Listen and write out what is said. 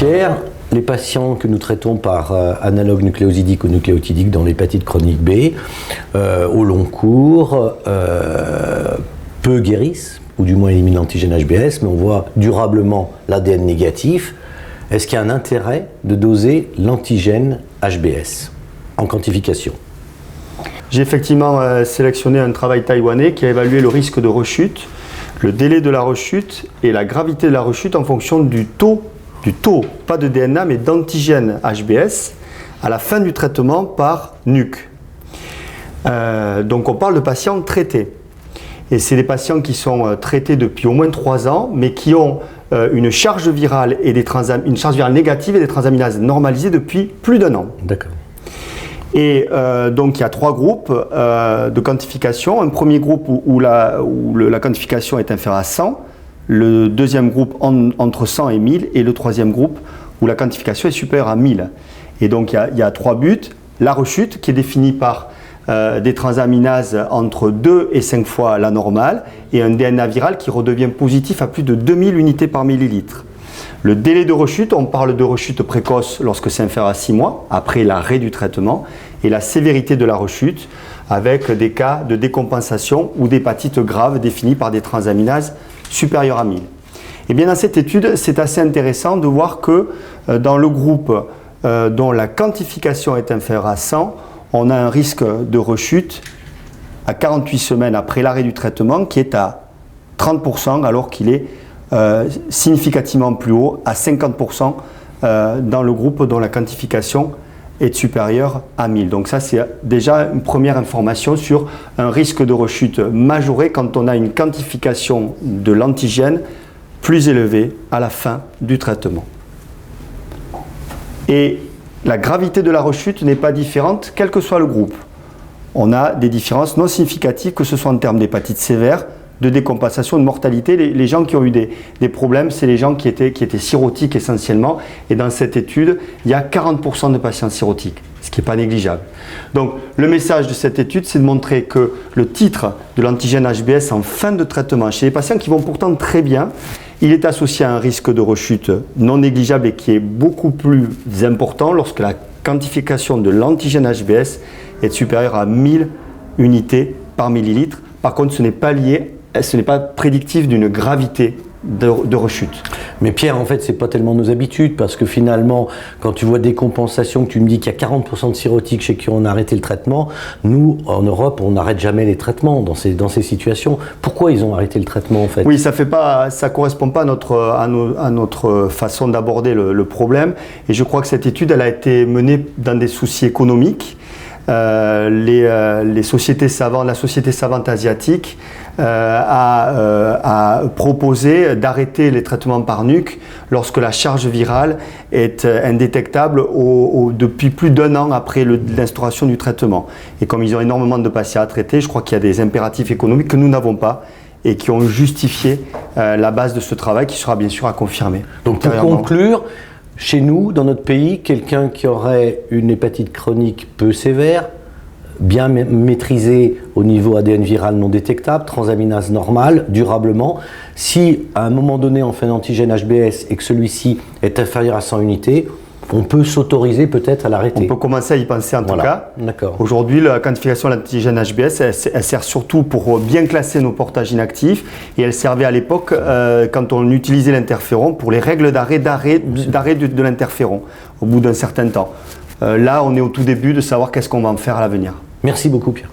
Pierre, les patients que nous traitons par analogue nucléosidique ou nucléotidique dans l'hépatite chronique B, au long cours, peu guérissent, ou du moins éliminent l'antigène HBS, mais on voit durablement l'ADN négatif. Est-ce qu'il y a un intérêt de doser l'antigène HBS en quantification? J'ai effectivement sélectionné un travail taïwanais qui a évalué le risque de rechute, le délai de la rechute et la gravité de la rechute en fonction du taux, pas de DNA, mais d'antigène HBS à la fin du traitement par NUC. Donc on parle de patients traités. Et c'est des patients qui sont traités depuis au moins 3 ans, mais qui ont une charge virale une charge virale négative et des transaminases normalisées depuis plus d'1 an. D'accord. Et donc il y a 3 groupes de quantification. Un premier groupe où la quantification est inférieure à 100, le deuxième groupe entre 100 et 1000, et le troisième groupe où la quantification est supérieure à 1000. Et donc il y a 3 buts. La rechute qui est définie par des transaminases entre 2 et 5 fois la normale, et un DNA viral qui redevient positif à plus de 2000 unités par millilitre. Le délai de rechute, on parle de rechute précoce lorsque c'est inférieur à 6 mois, après l'arrêt du traitement, et la sévérité de la rechute, avec des cas de décompensation ou d'hépatite grave définis par des transaminases supérieures à 1000. Et bien dans cette étude, c'est assez intéressant de voir que dans le groupe dont la quantification est inférieure à 100, on a un risque de rechute à 48 semaines après l'arrêt du traitement qui est à 30%, alors qu'il est significativement plus haut, à 50% dans le groupe dont la quantification est supérieure à 1000. Donc ça, c'est déjà une première information sur un risque de rechute majoré quand on a une quantification de l'antigène plus élevée à la fin du traitement. Et la gravité de la rechute n'est pas différente, quel que soit le groupe. On a des différences non significatives, que ce soit en termes d'hépatite sévère, de décompensation, de mortalité. Les gens qui ont eu des problèmes, c'est les gens qui étaient cirrhotiques essentiellement. Et dans cette étude, il y a 40% de patients cirrhotiques, ce qui n'est pas négligeable. Donc le message de cette étude, c'est de montrer que le titre de l'antigène HBS en fin de traitement, chez les patients qui vont pourtant très bien, il est associé à un risque de rechute non négligeable et qui est beaucoup plus important lorsque la quantification de l'antigène HBS est supérieure à 1000 unités par millilitre. Par contre, ce n'est pas prédictif d'une gravité de rechute. Mais Pierre, en fait, c'est pas tellement nos habitudes, parce que finalement, quand tu vois des compensations, que tu me dis qu'il y a 40% de cirrhotiques chez qui on a arrêté le traitement, nous, en Europe, on n'arrête jamais les traitements dans ces situations. Pourquoi ils ont arrêté le traitement, en fait? Oui, ça correspond pas à notre façon d'aborder le problème. Et je crois que cette étude, elle a été menée dans des soucis économiques. Les sociétés savantes, la société savante asiatique a proposé d'arrêter les traitements par NUC lorsque la charge virale est indétectable depuis plus d'1 an après l'instauration du traitement. Et comme ils ont énormément de patients à traiter, je crois qu'il y a des impératifs économiques que nous n'avons pas et qui ont justifié la base de ce travail qui sera bien sûr à confirmer. Donc pour conclure, chez nous, dans notre pays, quelqu'un qui aurait une hépatite chronique peu sévère, bien maîtrisée au niveau ADN viral non détectable, transaminase normale, durablement, si à un moment donné on fait un antigène HBS et que celui-ci est inférieur à 100 unités, on peut s'autoriser peut-être à l'arrêter. On peut commencer à y penser en tout cas. D'accord. Aujourd'hui, la quantification de l'antigène HBS, elle sert surtout pour bien classer nos portages inactifs, et elle servait à l'époque quand on utilisait l'interféron pour les règles d'arrêt de l'interféron au bout d'un certain temps. Là, on est au tout début de savoir qu'est-ce qu'on va en faire à l'avenir. Merci beaucoup, Pierre.